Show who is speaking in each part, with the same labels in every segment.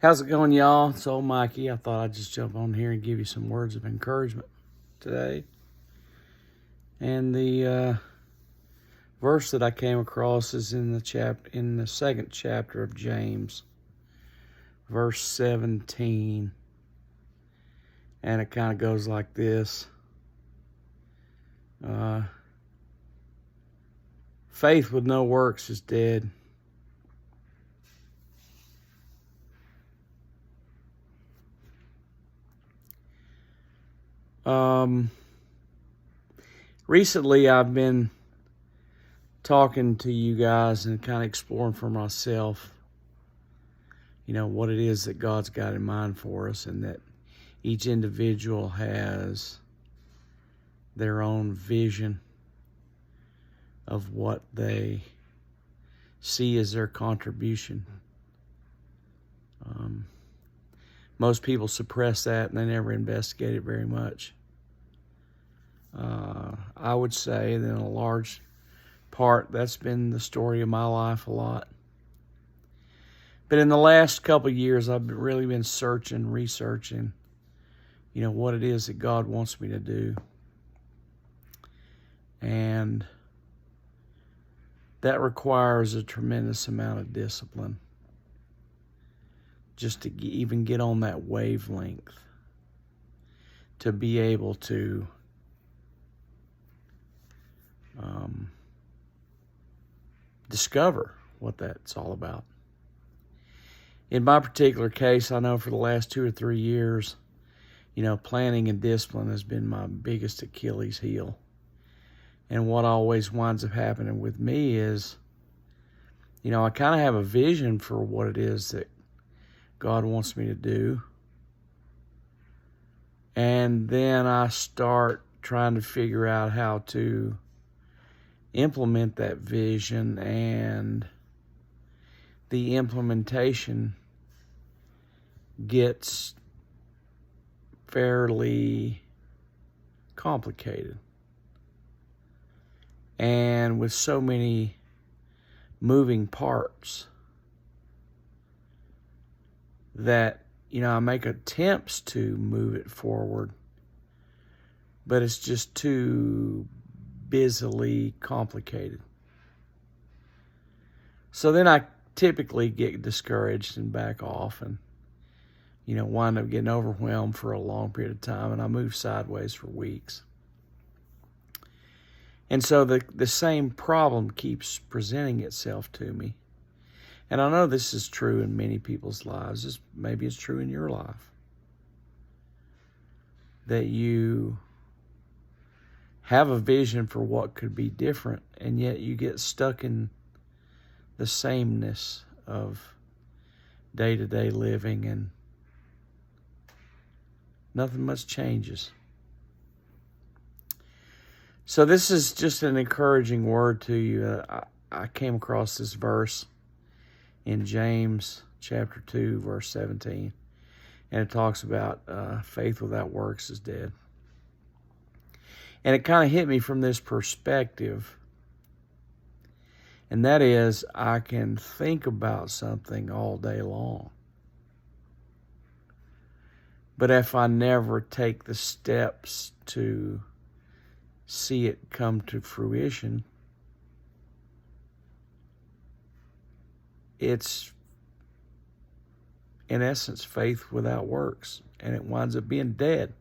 Speaker 1: How's it going, y'all? It's old Mikey. I thought I'd just jump on here and give you some words of encouragement today. And the verse that I came across is in the second chapter of James, verse 17. And it kind of goes like this. Faith with no works is dead. Recently I've been talking to you guys and kind of exploring for myself, what it is that God's got in mind for us, and that each individual has their own vision of what they see as their contribution. Most people suppress that and they never investigate it very much. I would say that in a large part, that's been the story of my life a lot. But in the last couple of years, I've really been researching, what it is that God wants me to do. And that requires a tremendous amount of discipline just to even get on that wavelength, to be able to discover what that's all about. In my particular case, I know for the last 2 or 3 years, planning and discipline has been my biggest Achilles heel. And what always winds up happening with me is, I kind of have a vision for what it is that God wants me to do. And then I start trying to figure out how to implement that vision, and the implementation gets fairly complicated. And with so many moving parts that, I make attempts to move it forward, but it's just too busily complicated. So then I typically get discouraged and back off and, wind up getting overwhelmed for a long period of time, and I move sideways for weeks. And so the same problem keeps presenting itself to me. And I know this is true in many people's lives. Maybe it's true in your life. That you have a vision for what could be different, and yet you get stuck in the sameness of day-to-day living, and nothing much changes. So this is just an encouraging word to you. I came across this verse in James chapter 2, verse 17. And it talks about faith without works is dead. And it kind of hit me from this perspective. And that is, I can think about something all day long. But if I never take the steps to see it come to fruition, it's, in essence, faith without works, and it winds up being dead.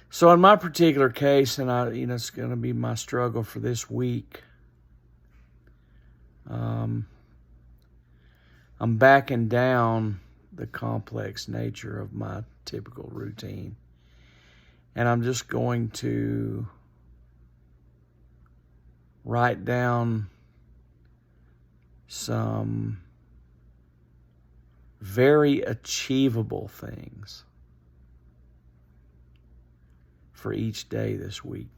Speaker 1: So in my particular case, and it's going to be my struggle for this week, I'm backing down the complex nature of my typical routine. And I'm just going to write down some very achievable things for each day this week.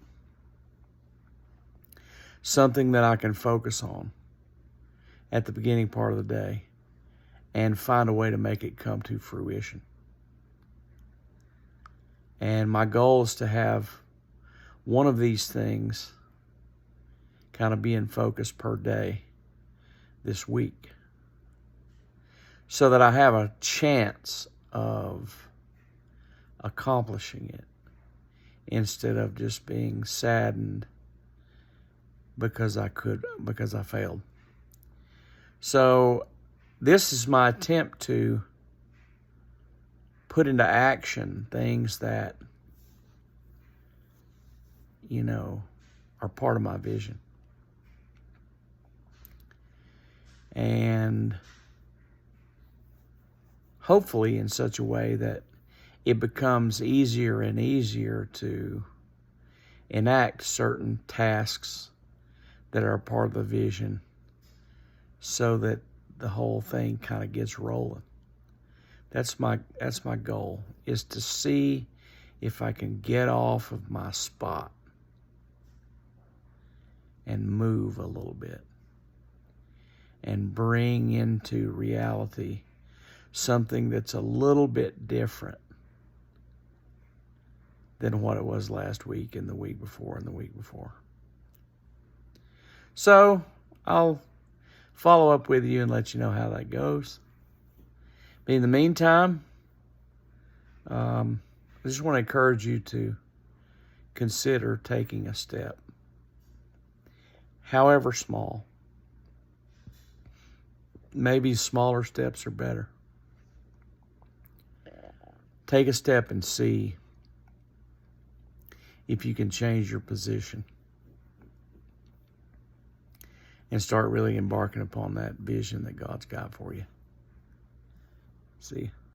Speaker 1: Something that I can focus on at the beginning part of the day and find a way to make it come to fruition. And my goal is to have one of these things kind of be in focus per day this week. so that I have a chance of accomplishing it instead of just being saddened because I failed. So this is my attempt to put into action things that, are part of my vision. And hopefully in such a way that it becomes easier and easier to enact certain tasks that are part of the vision so that the whole thing kind of gets rolling. That's my goal, is to see if I can get off of my spot and move a little bit and bring into reality something that's a little bit different than what it was last week and the week before and the week before. So I'll follow up with you and let you know how that goes. But in the meantime, I just want to encourage you to consider taking a step, however small. Maybe smaller steps are better. Take a step and see if you can change your position and start really embarking upon that vision that God's got for you. See you.